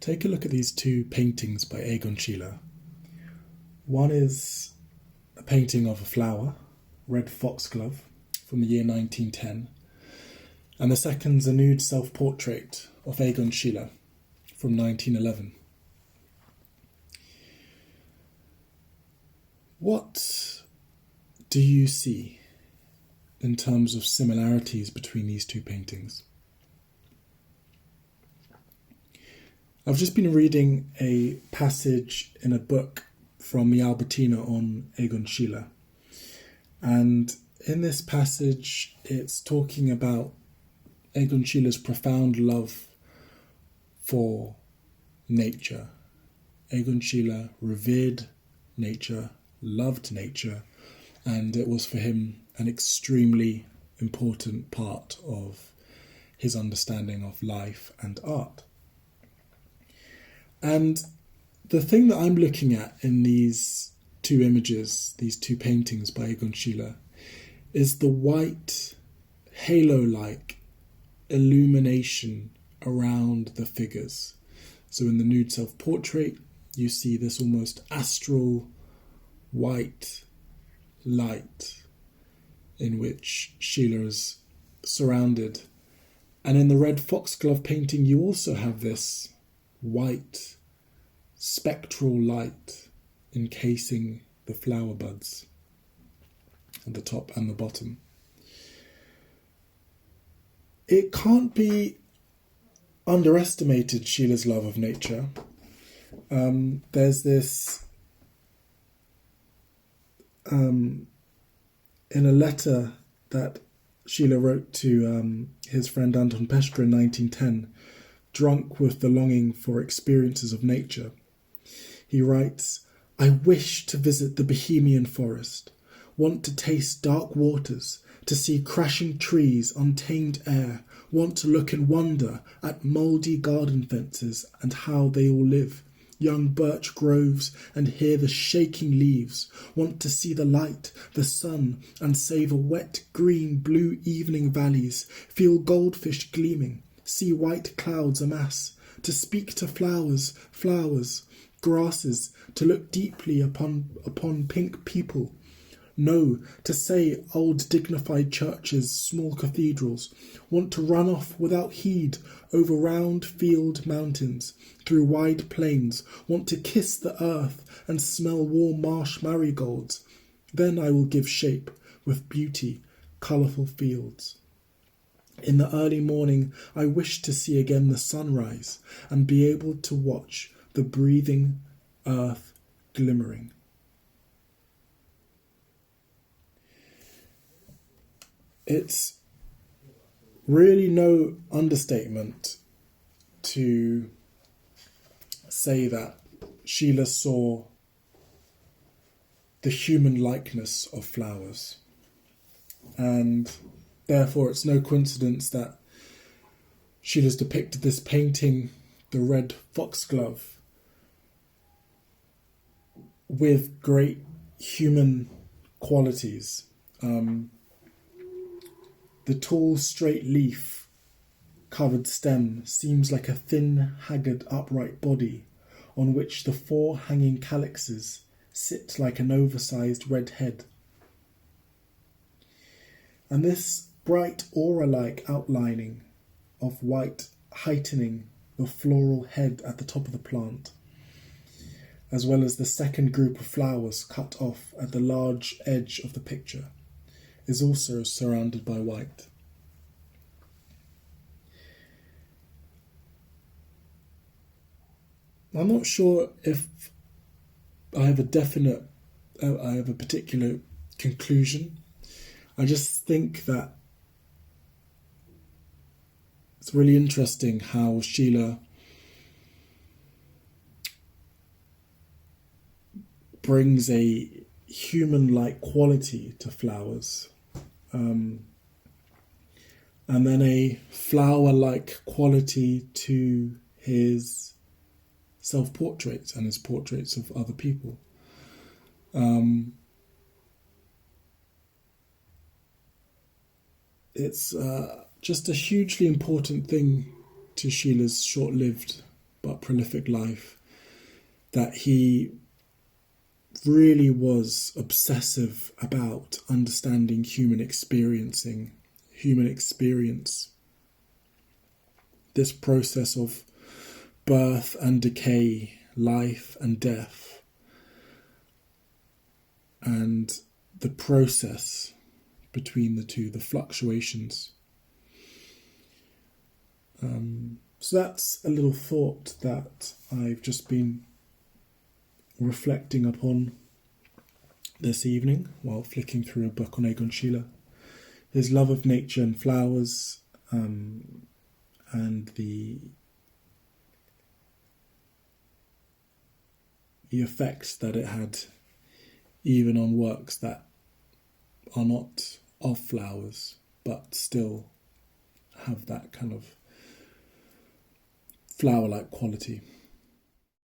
take a look at these two paintings by Egon Schiele. One is a painting of a flower, red foxglove, from the year 1910, and the second's a nude self-portrait of Egon Schiele from 1911. What do you see in terms of similarities between these two paintings? I've just been reading a passage in a book from the Albertina on Egon Schiele, and in this passage it's talking about Egon Schiele's profound love for nature. Egon Schiele revered nature, loved nature, and it was for him an extremely important part of his understanding of life and art. And the thing that I'm looking at in these two images, these two paintings by Egon Schiele, is the white halo-like illumination around the figures. So in the nude self-portrait, you see this almost astral white light in which Schiele is surrounded. And in the red foxglove painting, you also have this white spectral light encasing the flower buds at the top and the bottom. It can't be underestimated, Schiele's love of nature. There's this, in a letter that Schiele wrote to his friend Anton Pestra in 1910, drunk with the longing for experiences of nature, he writes, "I wish to visit the Bohemian forest, want to taste dark waters, to see crashing trees, untamed air, want to look in wonder at mouldy garden fences and how they all live, young birch groves, and hear the shaking leaves, want to see the light, the sun, and savour wet, green, blue evening valleys, feel goldfish gleaming, see white clouds amass, to speak to flowers, grasses, to look deeply upon pink people, no, to say old dignified churches, small cathedrals, want to run off without heed over round field mountains, through wide plains, want to kiss the earth and smell warm marsh marigolds. Then I will give shape with beauty, colourful fields. In the early morning I wish to see again the sunrise and be able to watch the breathing earth glimmering." It's really no understatement to say that Schiele saw the human likeness of flowers, and therefore it's no coincidence that Schiele's depicted this painting, the red foxglove, with great human qualities. The tall, straight leaf covered stem seems like a thin, haggard, upright body on which the 4 hanging calyxes sit like an oversized red head. And this bright aura-like outlining of white heightening the floral head at the top of the plant, as well as the second group of flowers cut off at the large edge of the picture, is also surrounded by white. I'm not sure if I have a particular conclusion. I just think that it's really interesting how Schiele brings a human-like quality to flowers, and then a flower-like quality to his self-portraits and his portraits of other people. It's just a hugely important thing to Schiele's short-lived but prolific life, that he really was obsessive about understanding human experience, this process of birth and decay, life and death, and the process between the two, the fluctuations. So that's a little thought that I've just been reflecting upon this evening while flicking through a book on Egon Schiele. His love of nature and flowers, and the effects that it had even on works that are not of flowers but still have that kind of flower-like quality.